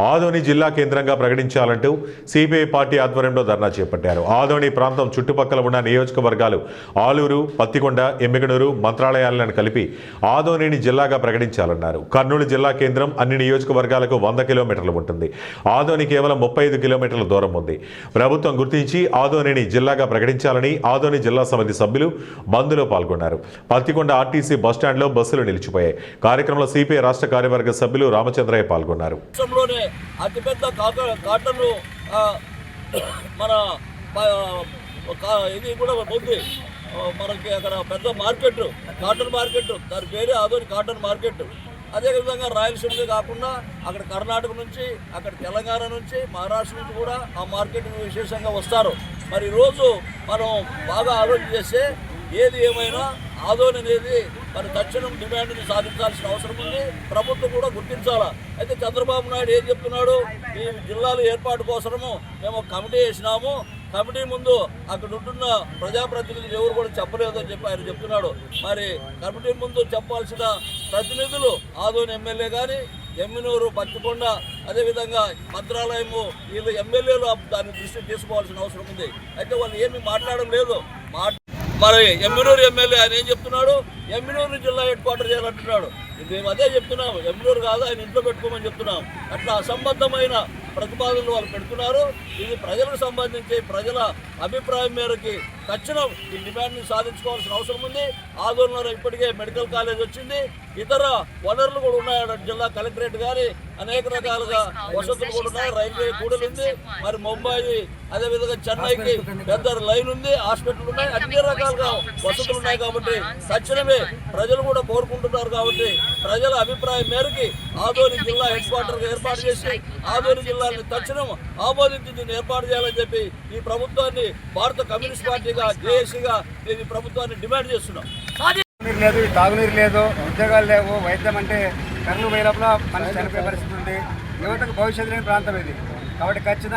ఆదోని జిల్లా కేంద్రంగా ప్రకటించాలంటూ CPI party ఆధ్వర్యంలో ధర్నా చేపట్టారు. ఆదోని ప్రాంతం చుట్టుపక్కల ఉన్న నియోజకవర్గాలు ఆలూరు, పత్తికొండ, ఎమ్మిగనూరు, మంత్రాలయాలను కలిపి ఆదోనిని జిల్లాగా ప్రకటించాలన్నారు. కర్నూలు జిల్లా కేంద్రం అన్ని నియోజకవర్గాలకు 100 కిలోమీటర్లు ఉంటుంది. ఆదోని కేవలం 35 కిలోమీటర్ల దూరం ఉంది. ప్రభుత్వం గుర్తించి ఆదోనిని జిల్లాగా ప్రకటించాలని ఆదోని జిల్లా సమితి సభ్యులు బంద్లో పాల్గొన్నారు. పత్తికొండ ఆర్టీసీ బస్టాండ్లో బస్సులు నిలిచిపోయాయి. కార్యక్రమంలో సిపిఐ రాష్ట్ర కార్యవర్గ సభ్యులు రామచంద్రయ్య పాల్గొన్నారు. అతిపెద్ద కాటన్ మన ఇది కూడా ఉంది. మనకి అక్కడ పెద్ద మార్కెట్, కాటన్ మార్కెట్, దాని పేరే ఆదోని కాటన్ మార్కెట్. అదేవిధంగా రాయలసీమలో కాకుండా అక్కడ కర్ణాటక నుంచి, అక్కడ తెలంగాణ నుంచి, మహారాష్ట్ర నుంచి కూడా ఆ మార్కెట్ విశేషంగా వస్తారు. మరి ఈరోజు మనం బాగా ఆలోచన చేస్తే ఏది ఏమైనా ఆదోని అనేది మరి తక్షణం డిమాండ్ని సాధించాల్సిన అవసరం ఉంది. ప్రభుత్వం కూడా గుర్తించాలా. అయితే చంద్రబాబు నాయుడు ఏం చెప్తున్నాడు, ఈ జిల్లాల ఏర్పాటు కోసము మేము కమిటీ వేసినాము, కమిటీ ముందు అక్కడ ఉంటున్న ప్రజాప్రతినిధులు ఎవరు కూడా చెప్పలేదని చెప్పి ఆయన చెప్తున్నాడు. మరి కమిటీ ముందు చెప్పాల్సిన ప్రతినిధులు ఆదోని ఎమ్మెల్యే కానీ, ఎమ్మినూరు, పత్తికొండ, అదేవిధంగా మంత్రాలయము, వీళ్ళు ఎమ్మెల్యేలు దాన్ని దృష్టి తీసుకోవాల్సిన అవసరం ఉంది. అయితే వాళ్ళు ఏమీ మాట్లాడడం లేదు. మరి ఎమ్మినూరు ఎమ్మెల్యే ఆయన ఏం చెప్తున్నాడు, ఎమ్మినూరు జిల్లా హెడ్ క్వార్టర్ చేయాలంటున్నాడు. మేము అదే చెప్తున్నాం, ఎమ్మినూరు కాదు ఆయన ఇంట్లో పెట్టుకోమని చెప్తున్నాం. అట్లా అసంబద్ధమైన ప్రతిపాదనలు వాళ్ళు పెడుతున్నారు. ఇది ప్రజలకు సంబంధించి ప్రజల అభిప్రాయం మేరకి తక్షణం ఈ డిమాండ్ని సాధించుకోవాల్సిన అవసరం ఉంది. ఆదోళనలో ఇప్పటికే మెడికల్ కాలేజ్ వచ్చింది, ఇతర వనరులు కూడా ఉన్నాయి. జిల్లా కలెక్టరేట్ కానీ అనేక రకాలుగా వసతులు కూడా ఉన్నాయి. రైల్వే కూడలు ఉంది. మరి ముంబై, అదేవిధంగా చెన్నైకి పెద్ద లైన్ ఉంది, హాస్పిటల్ ఉన్నాయి, అన్ని రకాలుగా వసతులు ఉన్నాయి. కాబట్టి తక్షణమే ప్రజలు కూడా కోరుకుంటున్నారు. కాబట్టి ప్రజల అభిప్రాయం మేరకి ఆదోని జిల్లా హెడ్ క్వార్టర్గా ఏర్పాటు చేసి ఆదోని జిల్లాని తక్షణం ఆమోదించి దీన్ని ఏర్పాటు చేయాలని చెప్పి ఈ ప్రభుత్వాన్ని భారత కమ్యూనిస్ట్ పార్టీగా, జేఏసీగా ఈ ప్రభుత్వాన్ని డిమాండ్ చేస్తున్నాం. లేదు, తాగునీరు లేదు, ఉద్యోగాలు లేవు, వైద్యం అంటే కర్నూలు పోయినప్పుడు మనిషి చనిపోయే పరిస్థితి ఉంది. యువతకు భవిష్యత్తు లేని ప్రాంతం ఇది. కాబట్టి ఖచ్చితంగా